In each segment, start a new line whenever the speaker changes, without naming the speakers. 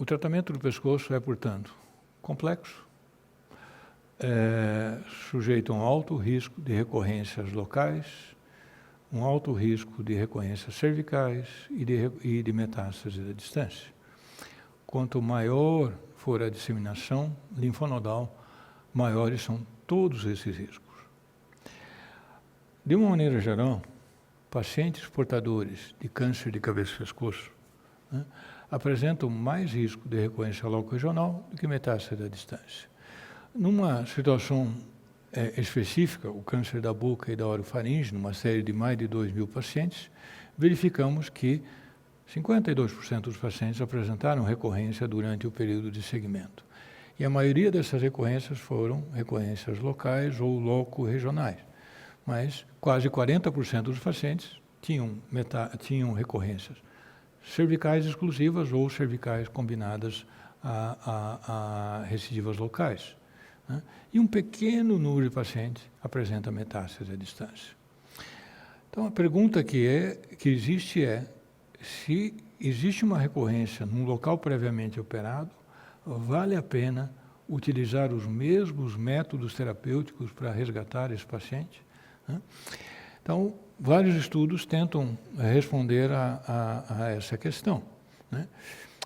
O tratamento do pescoço é, portanto, complexo, sujeito a um alto risco de recorrências locais, um alto risco de recorrências cervicais e de metástase à distância. Quanto maior for a disseminação linfonodal, maiores são todos esses riscos. De uma maneira geral, pacientes portadores de câncer de cabeça e pescoço, né, apresentam mais risco de recorrência loco-regional do que metástase à distância. Numa situação específica, o câncer da boca e da orofaringe, numa série de mais de 2.000 pacientes, verificamos que 52% dos pacientes apresentaram recorrência durante o período de segmento. E a maioria dessas recorrências foram recorrências locais ou loco-regionais. Mas quase 40% dos pacientes tinham recorrências cervicais exclusivas ou cervicais combinadas a recidivas locais, né? E um pequeno número de pacientes apresenta metástase à distância. Então, a pergunta que existe é se existe uma recorrência num local previamente operado, vale a pena utilizar os mesmos métodos terapêuticos para resgatar esse paciente, né? Então, vários estudos tentam responder a essa questão, né?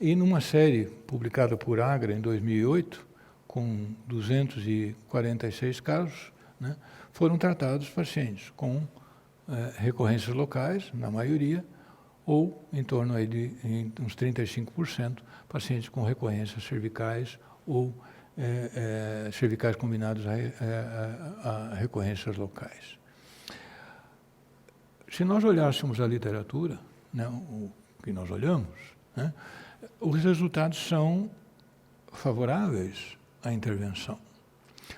E numa série publicada por Agra em 2008, com 246 casos, né, foram tratados pacientes com recorrências locais, na maioria, ou em torno aí de uns 35%, pacientes com recorrências cervicais ou cervicais combinados a recorrências locais. Se nós olhássemos a literatura, né, o que nós olhamos, né, os resultados são favoráveis à intervenção.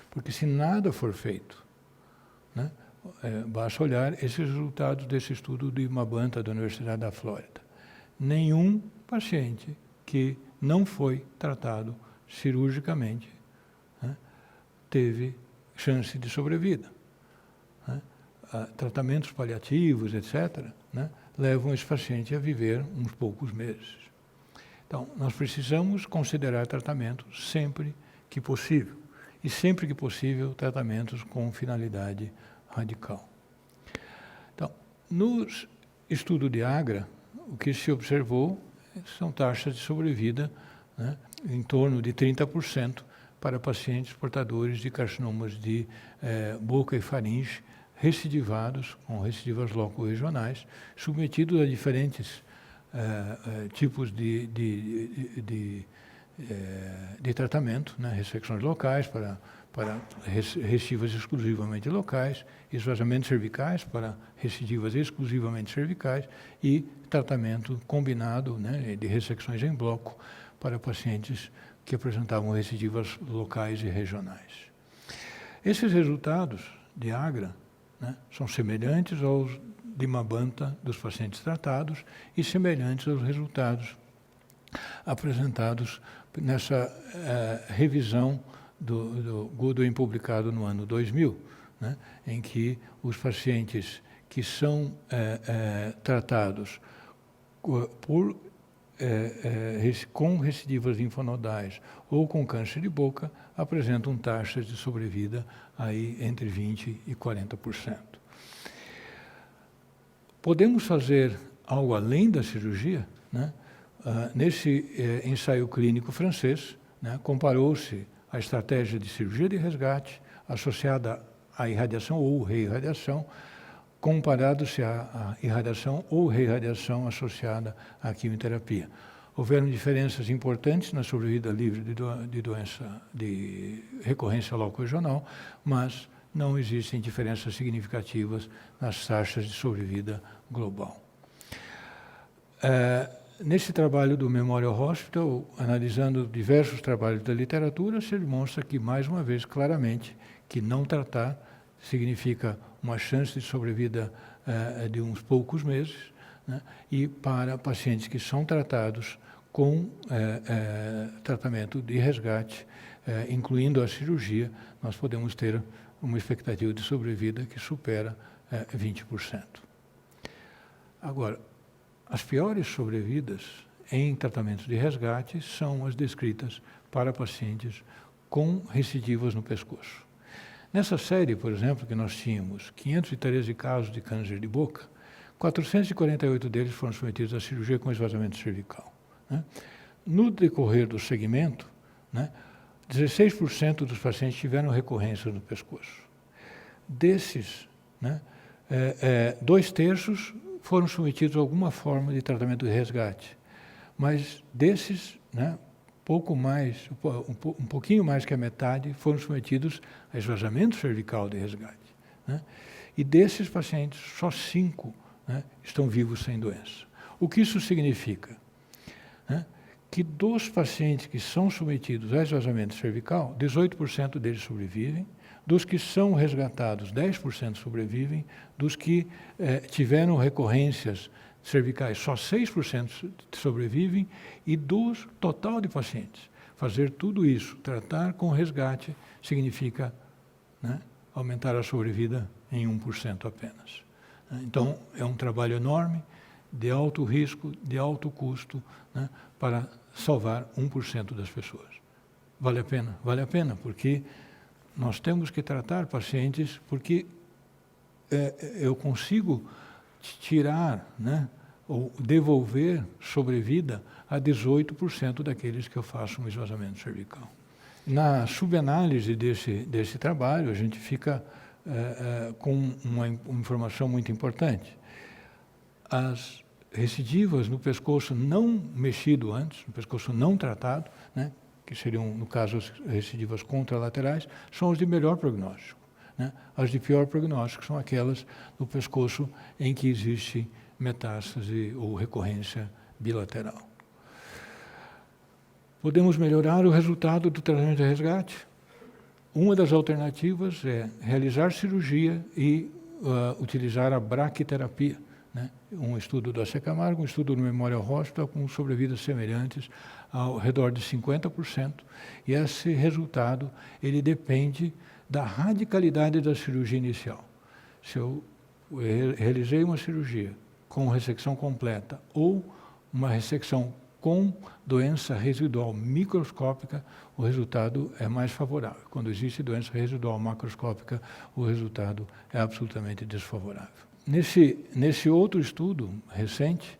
Porque se nada for feito, né, basta olhar esses resultados desse estudo de Mabanta, da Universidade da Flórida. Nenhum paciente que não foi tratado cirurgicamente, né, teve chance de sobrevida. Né? Tratamentos paliativos, etc., né, levam esse paciente a viver uns poucos meses. Então, nós precisamos considerar tratamento sempre que possível. E sempre que possível, tratamentos com finalidade radical. Então, no estudo de Agra, o que se observou são taxas de sobrevida, né, em torno de 30% para pacientes portadores de carcinomas de boca e faringe recidivados, com recidivas loco-regionais, submetidos a diferentes tipos de tratamento, né, ressecções locais para recidivas exclusivamente locais, esvaziamentos cervicais para recidivas exclusivamente cervicais e tratamento combinado, né, de ressecções em bloco para pacientes que apresentavam recidivas locais e regionais. Esses resultados de Agra, né, são semelhantes aos de Mabanta dos pacientes tratados e semelhantes aos resultados apresentados nessa revisão do Goodwin publicado no ano 2000, né, em que os pacientes que são tratados com recidivas linfonodais ou com câncer de boca apresentam taxas de sobrevida aí entre 20% e 40%. Podemos fazer algo além da cirurgia, né? Nesse ensaio clínico francês, né, comparou-se a estratégia de cirurgia de resgate associada à irradiação ou reirradiação, comparado-se à irradiação ou reirradiação associada à quimioterapia. Houveram diferenças importantes na sobrevida livre de doença de recorrência loco-regional, mas não existem diferenças significativas nas taxas de sobrevida global. Nesse trabalho do Memorial Hospital, analisando diversos trabalhos da literatura, se demonstra que, mais uma vez, claramente, que não tratar significa uma chance de sobrevida de uns poucos meses, né? E para pacientes que são tratados com tratamento de resgate, incluindo a cirurgia, nós podemos ter uma expectativa de sobrevida que supera 20%. Agora, as piores sobrevidas em tratamentos de resgate são as descritas para pacientes com recidivas no pescoço. Nessa série, por exemplo, que nós tínhamos 513 casos de câncer de boca, 448 deles foram submetidos à cirurgia com esvaziamento cervical, né? No decorrer do segmento, né, 16% dos pacientes tiveram recorrência no pescoço. Desses, né, 2/3 foram submetidos a alguma forma de tratamento de resgate, mas desses, né, um pouquinho mais que a metade foram submetidos a esvaziamento cervical de resgate, né? E desses pacientes, só 5, né, estão vivos sem doença. O que isso significa? Né? Que dos pacientes que são submetidos a esvaziamento cervical, 18% deles sobrevivem, dos que são resgatados, 10% sobrevivem, dos que tiveram recorrências cervicais, só 6% sobrevivem, e do total de pacientes. Fazer tudo isso, tratar com resgate, significa, né, aumentar a sobrevida em 1% apenas. Então, é um trabalho enorme, de alto risco, de alto custo, né, para salvar 1% das pessoas. Vale a pena? Vale a pena, porque nós temos que tratar pacientes, porque eu consigo tirar, né, ou devolver sobrevida a 18% daqueles que eu faço um esvaziamento cervical. Na subanálise desse trabalho, a gente fica com uma informação muito importante. As recidivas no pescoço não mexido antes, no pescoço não tratado, né, que seriam, no caso, as recidivas contralaterais, são as de melhor prognóstico, né? As de pior prognóstico são aquelas no pescoço em que existe metástase ou recorrência bilateral. Podemos melhorar o resultado do tratamento de resgate? Uma das alternativas é realizar cirurgia e utilizar a braquiterapia, né? Um estudo do AC Camargo, um estudo no Memorial Hospital com sobrevidas semelhantes ao redor de 50%, e esse resultado ele depende da radicalidade da cirurgia inicial. Se eu realizei uma cirurgia com ressecção completa ou uma ressecção com doença residual microscópica, o resultado é mais favorável. Quando existe doença residual macroscópica, o resultado é absolutamente desfavorável. Nesse outro estudo recente,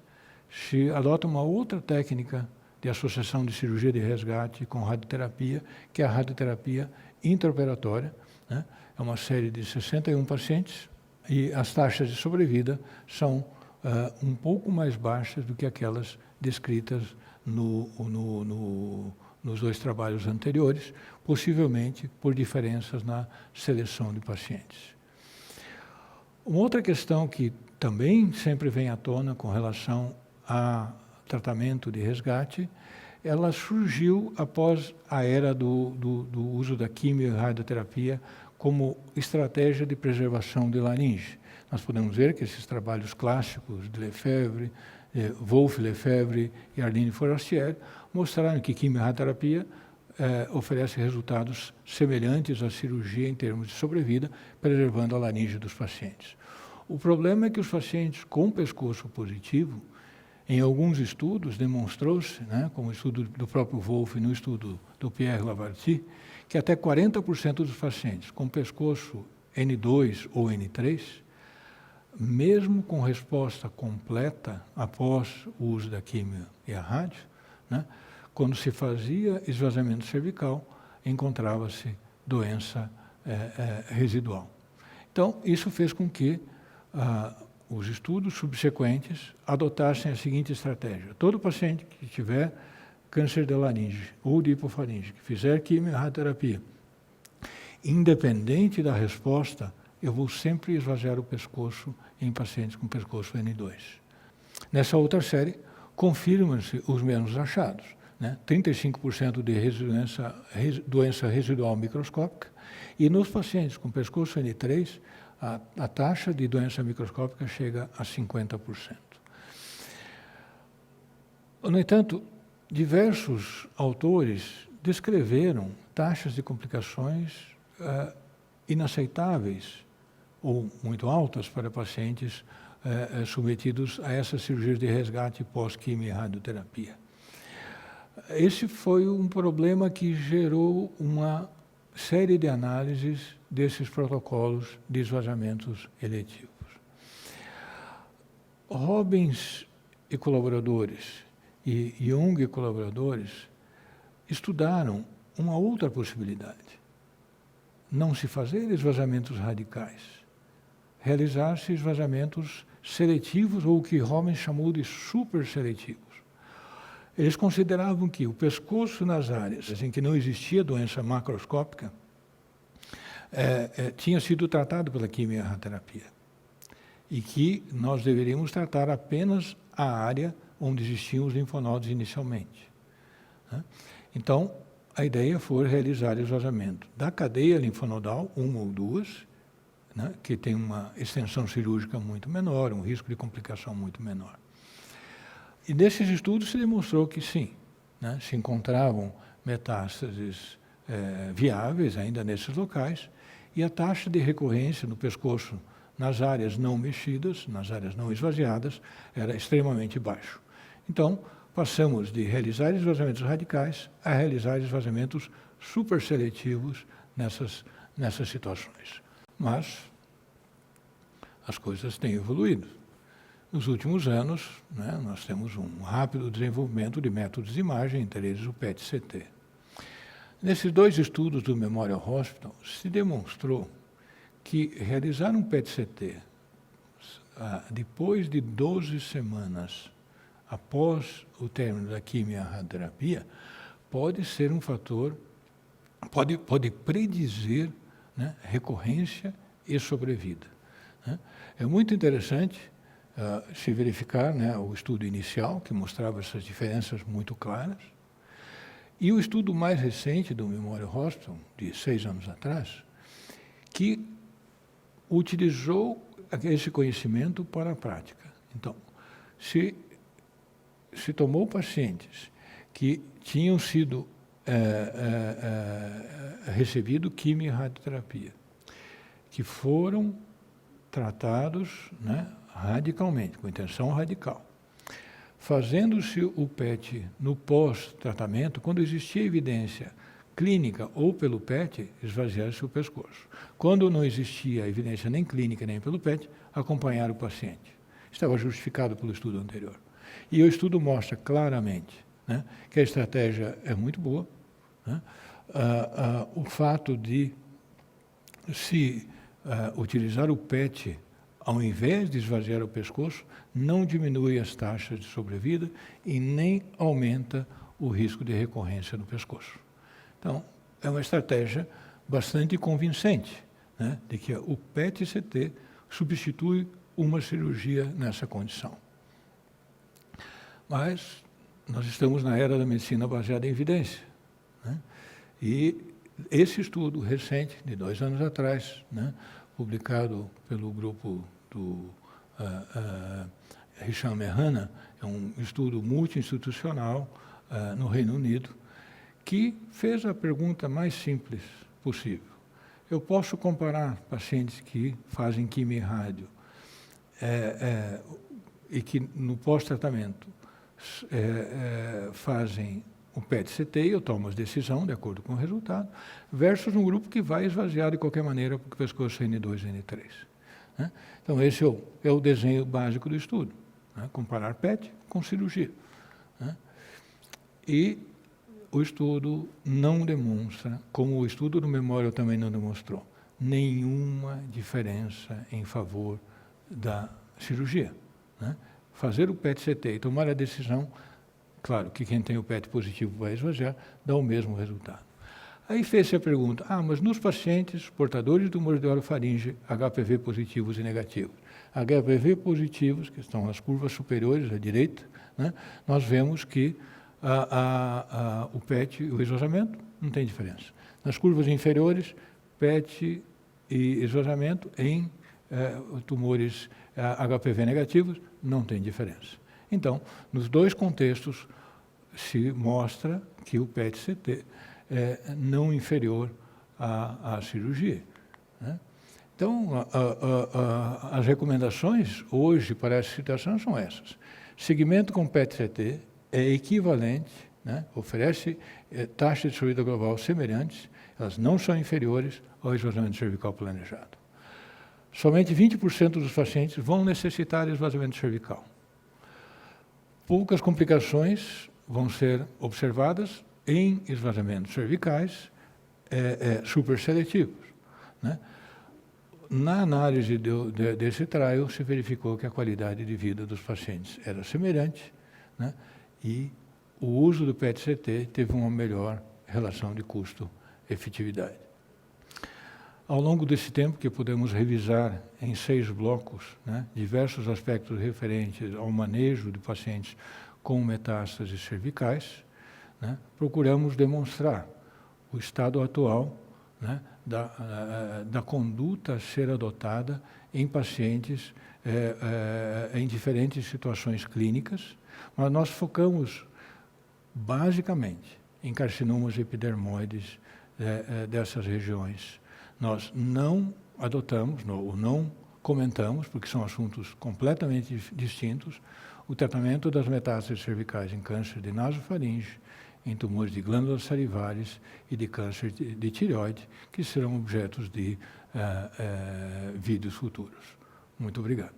se adota uma outra técnica de associação de cirurgia de resgate com radioterapia, que é a radioterapia intraoperatória, né? É uma série de 61 pacientes e as taxas de sobrevida são um pouco mais baixas do que aquelas descritas nos 2 trabalhos anteriores, possivelmente por diferenças na seleção de pacientes. Uma outra questão que também sempre vem à tona com relação a tratamento de resgate, ela surgiu após a era do uso da quimio e radioterapia como estratégia de preservação de laringe. Nós podemos ver que esses trabalhos clássicos de Lefebvre, Wolff, Lefebvre e Arline Forestier mostraram que quimio e radioterapia oferece resultados semelhantes à cirurgia em termos de sobrevida, preservando a laringe dos pacientes. O problema é que os pacientes com pescoço positivo, em alguns estudos, demonstrou-se, né, como o estudo do próprio Wolff e no estudo do Pierre Lavarty, que até 40% dos pacientes com pescoço N2 ou N3, mesmo com resposta completa após o uso da quimio e a rádio, né, quando se fazia esvaziamento cervical, encontrava-se doença residual. Então, isso fez com que os estudos subsequentes adotassem a seguinte estratégia. Todo paciente que tiver câncer de laringe ou de hipofaringe, que fizer quimio e radioterapia, independente da resposta, eu vou sempre esvaziar o pescoço em pacientes com pescoço N2. Nessa outra série, confirmam-se os mesmos achados, né? 35% de doença residual microscópica, e nos pacientes com pescoço N3, a taxa de doença microscópica chega a 50%. No entanto, diversos autores descreveram taxas de complicações inaceitáveis ou muito altas para pacientes submetidos a essas cirurgias de resgate pós-quimio e radioterapia. esse foi um problema que gerou uma série de análises desses protocolos de esvaziamentos eletivos. Robbins e colaboradores e Jung e colaboradores estudaram uma outra possibilidade. Não se fazer esvaziamentos radicais, realizar-se esvaziamentos seletivos, ou o que Robbins chamou de superseletivos. Eles consideravam que o pescoço nas áreas em que não existia doença macroscópica tinha sido tratado pela quimio-radioterapia e que nós deveríamos tratar apenas a área onde existiam os linfonodos inicialmente. Então, a ideia foi realizar esvaziamento da cadeia linfonodal, uma ou duas, que tem uma extensão cirúrgica muito menor, um risco de complicação muito menor. E nesses estudos se demonstrou que sim, se encontravam metástases viáveis ainda nesses locais, e a taxa de recorrência no pescoço nas áreas não mexidas, nas áreas não esvaziadas, era extremamente baixo. Então, passamos de realizar esvaziamentos radicais a realizar esvaziamentos superseletivos nessas situações. Mas as coisas têm evoluído. Nos últimos anos, nós temos um rápido desenvolvimento de métodos de imagem, entre eles o PET-CT. Nesses dois estudos do Memorial Hospital, se demonstrou que realizar um PET-CT depois de 12 semanas após o término da quimio-radioterapia pode ser um fator, pode predizer recorrência e sobrevida. É muito interessante se verificar o estudo inicial, que mostrava essas diferenças muito claras, e o estudo mais recente do Memorial Hospital, de 6 anos atrás, que utilizou esse conhecimento para a prática. Então, se tomou pacientes que tinham sido recebido quimio-radioterapia, que foram tratados radicalmente, com intenção radical. Fazendo-se o PET no pós-tratamento, quando existia evidência clínica ou pelo PET, esvaziar-se o pescoço. Quando não existia evidência nem clínica nem pelo PET, acompanhar o paciente. Estava justificado pelo estudo anterior. E o estudo mostra claramente que a estratégia é muito boa. O fato de se utilizar o PET ao invés de esvaziar o pescoço, não diminui as taxas de sobrevida e nem aumenta o risco de recorrência no pescoço. Então, é uma estratégia bastante convincente, de que o PET-CT substitui uma cirurgia nessa condição. Mas nós estamos na era da medicina baseada em evidência. E esse estudo recente, de 2 anos atrás, publicado pelo grupo do Hicham Mehana, é um estudo multi-institucional no Reino Unido, que fez a pergunta mais simples possível. Eu posso comparar pacientes que fazem quimio-rádio e que no pós-tratamento fazem o PET-CT, e eu tomo a decisão de acordo com o resultado, versus um grupo que vai esvaziar de qualquer maneira porque o pescoço é N2 e N3. Então, esse é o desenho básico do estudo, comparar PET com cirurgia. E o estudo não demonstra, como o estudo do Memorial também não demonstrou, nenhuma diferença em favor da cirurgia. Fazer o PET-CT e tomar a decisão, claro que quem tem o PET positivo vai esvaziar, dá o mesmo resultado. Aí fez-se a pergunta, mas nos pacientes portadores de tumores de orofaringe, HPV positivos e negativos. HPV positivos, que estão nas curvas superiores à direita, nós vemos que o PET e o esvaziamento não tem diferença. Nas curvas inferiores, PET e esvaziamento em tumores HPV negativos não tem diferença. Então, nos dois contextos, se mostra que o PET-CT é não inferior à cirurgia. Então, as recomendações hoje para essa situação são essas. Segmento com PET-CT é equivalente né? Oferece taxas de sobrevida global semelhantes, elas não são inferiores ao esvaziamento cervical planejado. Somente 20% dos pacientes vão necessitar esvaziamento cervical. Poucas complicações vão ser observadas em esvaziamentos cervicais superseletivos, né? Na análise desse trial, se verificou que a qualidade de vida dos pacientes era semelhante, né? E o uso do PET-CT teve uma melhor relação de custo-efetividade. Ao longo desse tempo que pudemos revisar em 6 blocos, né, diversos aspectos referentes ao manejo de pacientes com metástases cervicais, né, procuramos demonstrar o estado atual, né, da conduta a ser adotada em pacientes em diferentes situações clínicas, mas nós focamos basicamente em carcinomas epidermoides dessas regiões. Nós não adotamos, ou não comentamos, porque são assuntos completamente distintos, o tratamento das metástases cervicais em câncer de nasofaringe, em tumores de glândulas salivares e de câncer de tireoide, que serão objetos de vídeos futuros. Muito obrigado.